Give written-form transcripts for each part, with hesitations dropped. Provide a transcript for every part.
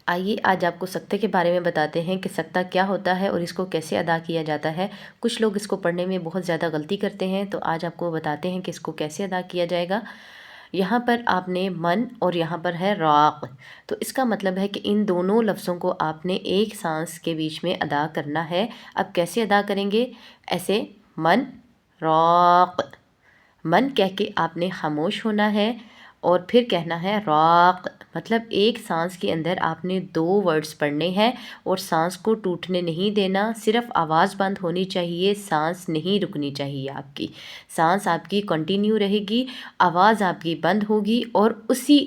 آئیے آج آپ کو سکتے کے بارے میں بتاتے ہیں کہ سکتہ کیا ہوتا ہے اور اس کو کیسے ادا کیا جاتا ہے۔ کچھ لوگ اس کو پڑھنے میں بہت زیادہ غلطی کرتے ہیں، تو آج آپ کو بتاتے ہیں کہ اس کو کیسے ادا کیا جائے گا۔ یہاں پر آپ نے من اور یہاں پر ہے راق، تو اس کا مطلب ہے کہ ان دونوں لفظوں کو آپ نے ایک سانس کے بیچ میں ادا کرنا ہے۔ اب کیسے ادا کریں گے؟ ایسے من راق، من کہہ کے آپ نے خاموش ہونا ہے اور پھر کہنا ہے راق، مطلب ایک سانس کے اندر آپ نے 2 ورڈز پڑھنے ہیں اور سانس کو ٹوٹنے نہیں دینا، صرف آواز بند ہونی چاہیے، سانس نہیں رکنی چاہیے آپ کی، سانس آپ کی کنٹینیو رہے گی، آواز آپ کی بند ہوگی اور اسی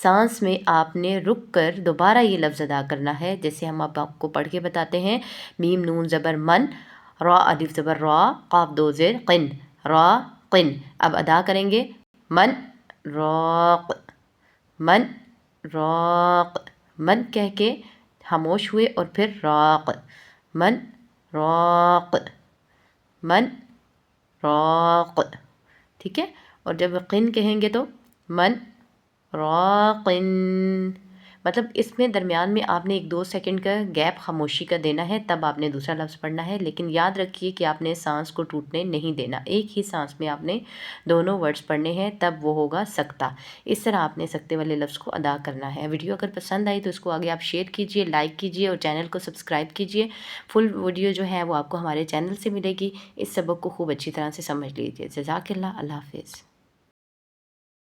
سانس میں آپ نے رک کر دوبارہ یہ لفظ ادا کرنا ہے، جیسے ہم اب آپ کو پڑھ کے بتاتے ہیں۔ میم نون زبر من، را الف زبر را، قاف دو زیر قن، را قن۔ اب ادا کریں گے، من راق، من راق، من کہہ کے خاموش ہوئے اور پھر راق، من راق، من راق، ٹھیک ہے۔ اور جب قن کہیں گے تو من راقن، مطلب اس میں درمیان میں آپ نے 1-2 سیکنڈ کا گیپ خاموشی کا دینا ہے، تب آپ نے دوسرا لفظ پڑھنا ہے، لیکن یاد رکھیے کہ آپ نے سانس کو ٹوٹنے نہیں دینا، ایک ہی سانس میں آپ نے دونوں ورڈز پڑھنے ہیں، تب وہ ہوگا سکتہ۔ اس طرح آپ نے سکتے والے لفظ کو ادا کرنا ہے۔ ویڈیو اگر پسند آئی تو اس کو آگے آپ شیئر کیجئے، لائک کیجئے اور چینل کو سبسکرائب کیجئے۔ فل ویڈیو جو ہے وہ آپ کو ہمارے چینل سے ملے گی۔ اس سبق کو خوب اچھی طرح سے سمجھ لیجئے۔ جزاک اللہ، اللہ حافظ۔